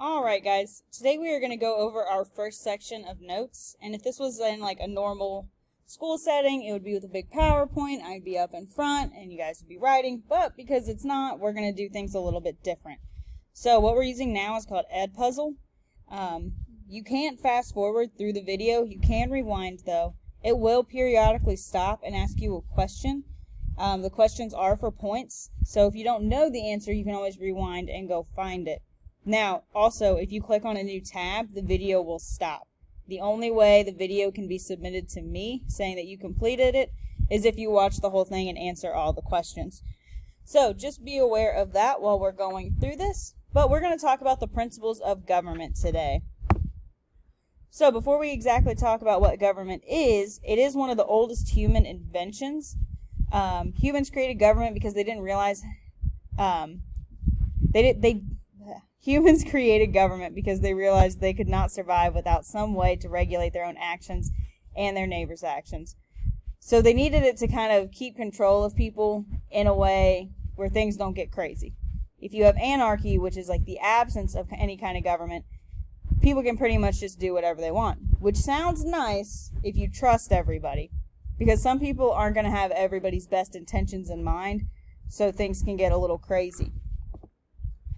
Alright guys, today we are going to go over our first section of notes, and if this was in like a normal school setting, it would be with a big PowerPoint, I'd be up in front, and you guys would be writing, but because it's not, we're going to do things a little bit different. So what we're using now is called EdPuzzle. You can't fast forward through the video, you can rewind though. It will periodically stop and ask you a question. The questions are for points, so if you don't know the answer, you can always rewind and go find it. Now, also, if you click on a new tab, the video will stop. The only way the video can be submitted to me, saying that you completed it, is if you watch the whole thing and answer all the questions. So, just be aware of that while we're going through this. But we're going to talk about the principles of government today. So, before we exactly talk about what government is, it is one of the oldest human inventions. Humans created government because they didn't realize... Humans created government because they realized they could not survive without some way to regulate their own actions and their neighbors' actions. So they needed it to kind of keep control of people in a way where things don't get crazy. If you have anarchy, which is like the absence of any kind of government, people can pretty much just do whatever they want, which sounds nice if you trust everybody, because some people aren't going to have everybody's best intentions in mind, so things can get a little crazy.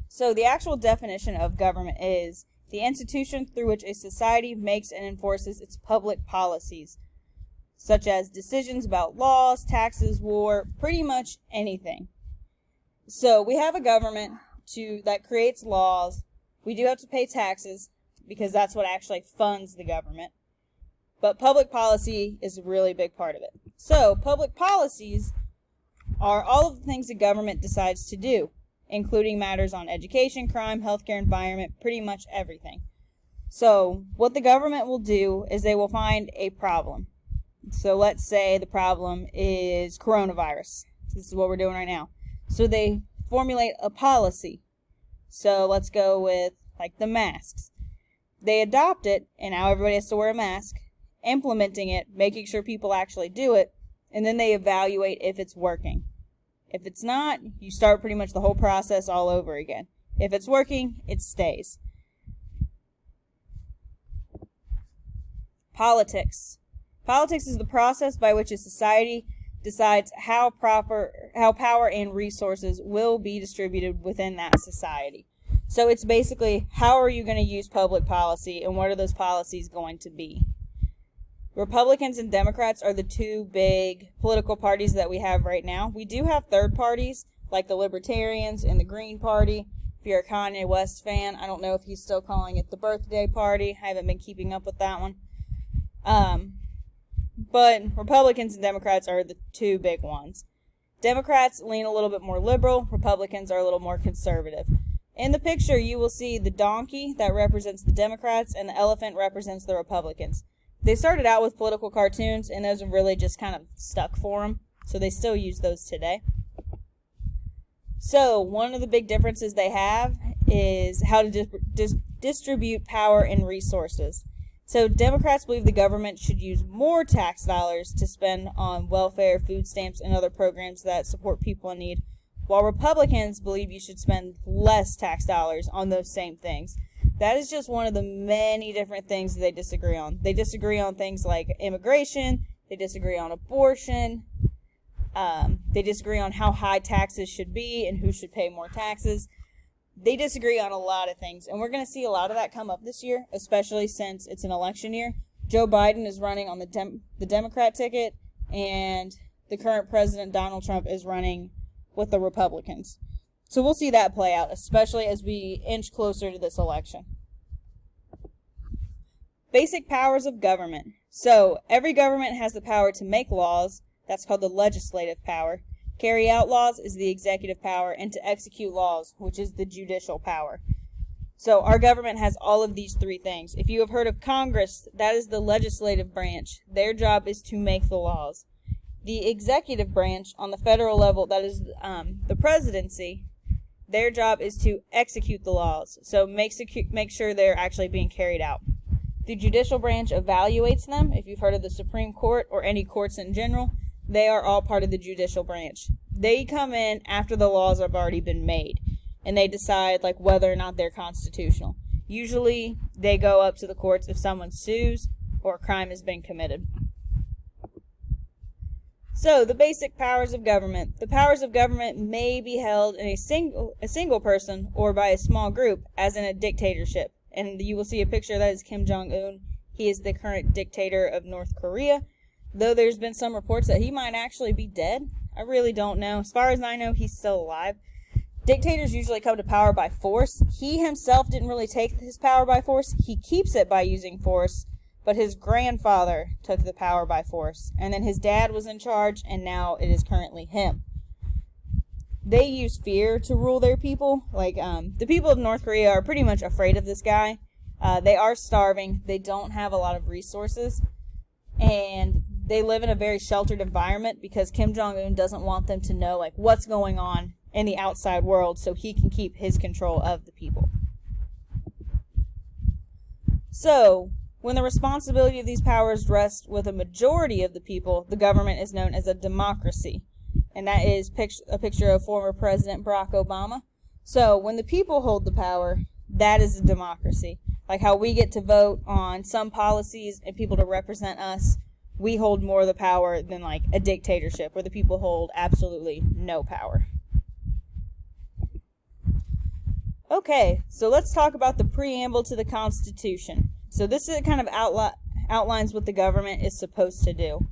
So the actual definition of government is the institution through which a society makes and enforces its public policies, such as decisions about laws, taxes, war, pretty much anything. So we have a government that creates laws. We do have to pay taxes because that's what actually funds the government. But public policy is a really big part of it. So public policies are all of the things the government decides to do, including matters on education, crime, healthcare, environment, pretty much everything. So what the government will do is they will find a problem. So let's say the problem is coronavirus. This is what we're doing right now. So they formulate a policy. So let's go with like the masks. They adopt it, and now everybody has to wear a mask, implementing it, making sure people actually do it, and then they evaluate if it's working. If it's not, you start pretty much the whole process all over again. If it's working, it stays. Politics. Politics is the process by which a society decides how power and resources will be distributed within that society. So it's basically, how are you going to use public policy, and what are those policies going to be? Republicans and Democrats are the two big political parties that we have right now. We do have third parties, like the Libertarians and the Green Party. If you're a Kanye West fan, I don't know if he's still calling it the birthday party. I haven't been keeping up with that one. But Republicans and Democrats are the two big ones. Democrats lean a little bit more liberal. Republicans are a little more conservative. In the picture, you will see the donkey that represents the Democrats, and the elephant represents the Republicans. They started out with political cartoons, and those have really just kind of stuck for them, so they still use those today. So one of the big differences they have is how to distribute power and resources. So Democrats believe the government should use more tax dollars to spend on welfare, food stamps, and other programs that support people in need, while Republicans believe you should spend less tax dollars on those same things. That is just one of the many different things that they disagree on. They disagree on things like immigration. They disagree on abortion. They disagree on how high taxes should be and who should pay more taxes. They disagree on a lot of things, and we're going to see a lot of that come up this year, especially since it's an election year. Joe Biden is running on the Democrat ticket, and the current president, Donald Trump, is running with the Republicans. So we'll see that play out, especially as we inch closer to this election. Basic powers of government. So every government has the power to make laws. That's called the legislative power. Carry out laws is the executive power, and to execute laws, which is the judicial power. So our government has all of these three things. If you have heard of Congress, that is the legislative branch. Their job is to make the laws. The executive branch on the federal level, that is the presidency, their job is to execute the laws, so make sure they're actually being carried out. The judicial branch evaluates them. If you've heard of the Supreme Court or any courts in general, they are all part of the judicial branch. They come in after the laws have already been made, and they decide like whether or not they're constitutional. Usually, they go up to the courts if someone sues or a crime has been committed. So, the basic powers of government. The powers of government may be held in a single person or by a small group, as in a dictatorship. And you will see a picture that is Kim Jong-un. He is the current dictator of North Korea. Though there's been some reports that he might actually be dead. I really don't know. As far as I know, he's still alive. Dictators usually come to power by force. He himself didn't really take his power by force. He keeps it by using force. But his grandfather took the power by force. And then his dad was in charge, and now it is currently him. They use fear to rule their people. The people of North Korea are pretty much afraid of this guy. They are starving. They don't have a lot of resources. And they live in a very sheltered environment because Kim Jong-un doesn't want them to know what's going on in the outside world so he can keep his control of the people. So, when the responsibility of these powers rests with a majority of the people, the government is known as a democracy. And that is a picture of former President Barack Obama. So, when the people hold the power, that is a democracy. Like how we get to vote on some policies and people to represent us, we hold more of the power than a dictatorship where the people hold absolutely no power. Okay, so let's talk about the preamble to the Constitution. So this is kind of outlines what the government is supposed to do.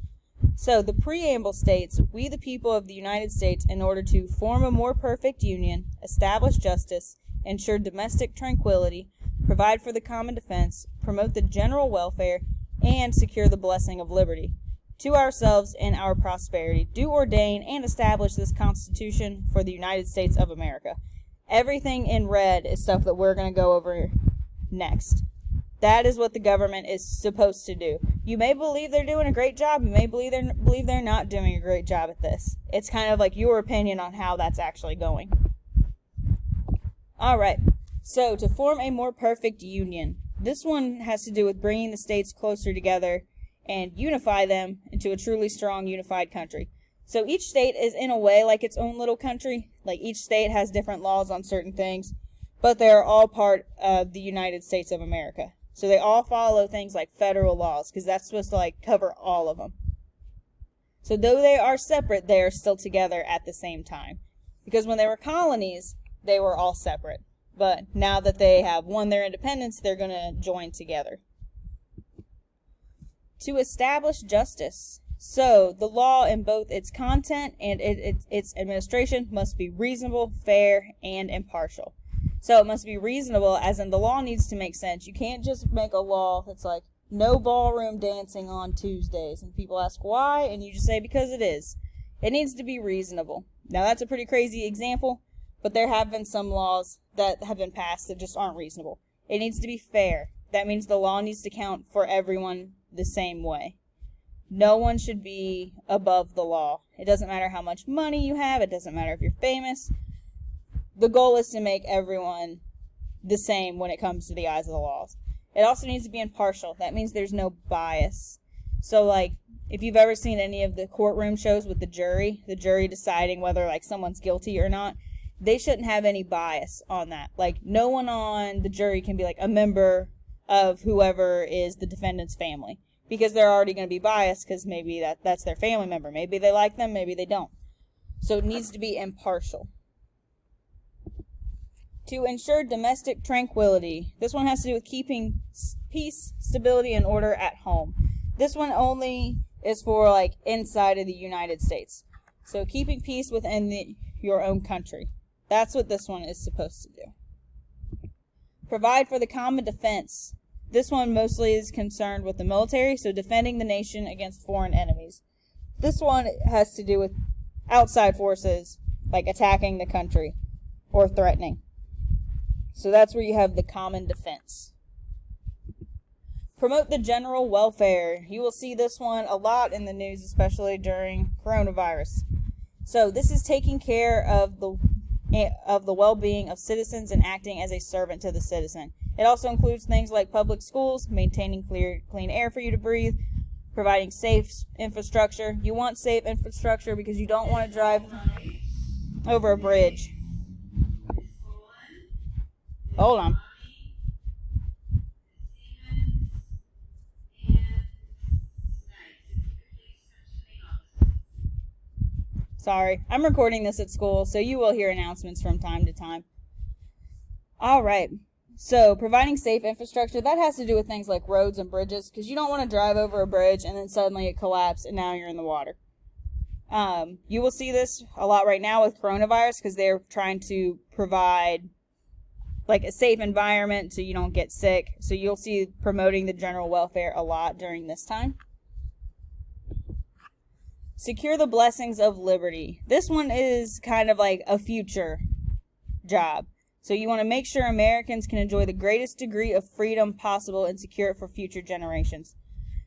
So the preamble states, "We the people of the United States, in order to form a more perfect union, establish justice, ensure domestic tranquility, provide for the common defense, promote the general welfare, and secure the blessing of liberty. To ourselves and our prosperity, do ordain and establish this Constitution for the United States of America." Everything in red is stuff that we're going to go over next. That is what the government is supposed to do. You may believe they're doing a great job. You may believe they're not doing a great job at this. It's kind of your opinion on how that's actually going. All right. So, to form a more perfect union. This one has to do with bringing the states closer together and unify them into a truly strong, unified country. So each state is in a way like its own little country. Each state has different laws on certain things, but they're all part of the United States of America. So they all follow things like federal laws, because that's supposed to cover all of them. So though they are separate, they are still together at the same time. Because when they were colonies, they were all separate. But now that they have won their independence, they're going to join together. To establish justice. So, the law in both its content and its administration must be reasonable, fair, and impartial. So, it must be reasonable, as in the law needs to make sense. You can't just make a law that's no ballroom dancing on Tuesdays. And people ask why, and you just say because it is. It needs to be reasonable. Now, that's a pretty crazy example, but there have been some laws that have been passed that just aren't reasonable. It needs to be fair. That means the law needs to count for everyone the same way. No one should be above the law. It doesn't matter how much money you have. It doesn't matter if you're famous. The goal is to make everyone the same when it comes to the eyes of the laws. It also needs to be impartial. That means there's no bias. So, if you've ever seen any of the courtroom shows with the jury deciding whether, someone's guilty or not, they shouldn't have any bias on that. No one on the jury can be, a member of whoever is the defendant's family. Because they're already going to be biased because maybe that's their family member. Maybe they like them, maybe they don't. So it needs to be impartial. To ensure domestic tranquility. This one has to do with keeping peace, stability, and order at home. This one only is for inside of the United States. So keeping peace within your own country. That's what this one is supposed to do. Provide for the common defense. This one mostly is concerned with the military, so defending the nation against foreign enemies. This one has to do with outside forces, attacking the country or threatening. So that's where you have the common defense. Promote the general welfare. You will see this one a lot in the news, especially during coronavirus. So this is taking care of the well-being of citizens and acting as a servant to the citizen. It also includes things like public schools, maintaining clean air for you to breathe, providing safe infrastructure. You want safe infrastructure because you don't want to drive over a bridge. Hold on. Sorry. I'm recording this at school, so you will hear announcements from time to time. All right. So, providing safe infrastructure, that has to do with things like roads and bridges, because you don't want to drive over a bridge and then suddenly it collapses and now you're in the water. You will see this a lot right now with coronavirus, because they're trying to provide like a safe environment so you don't get sick. So you'll see promoting the general welfare a lot during this time. Secure the blessings of liberty. This one is kind of like a future job. So you want to make sure Americans can enjoy the greatest degree of freedom possible and secure it for future generations.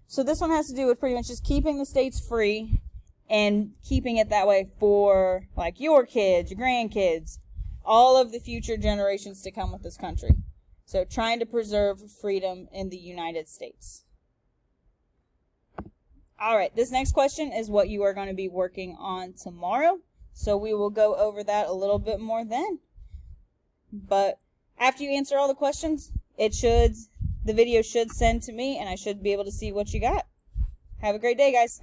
So this one has to do with pretty much just keeping the states free and keeping it that way for like your kids, your grandkids, all of the future generations to come with this country. So trying to preserve freedom in the United States. All right, this next question is what you are going to be working on tomorrow. So we will go over that a little bit more then. But after you answer all the questions, the video should send to me and I should be able to see what you got. Have a great day, guys.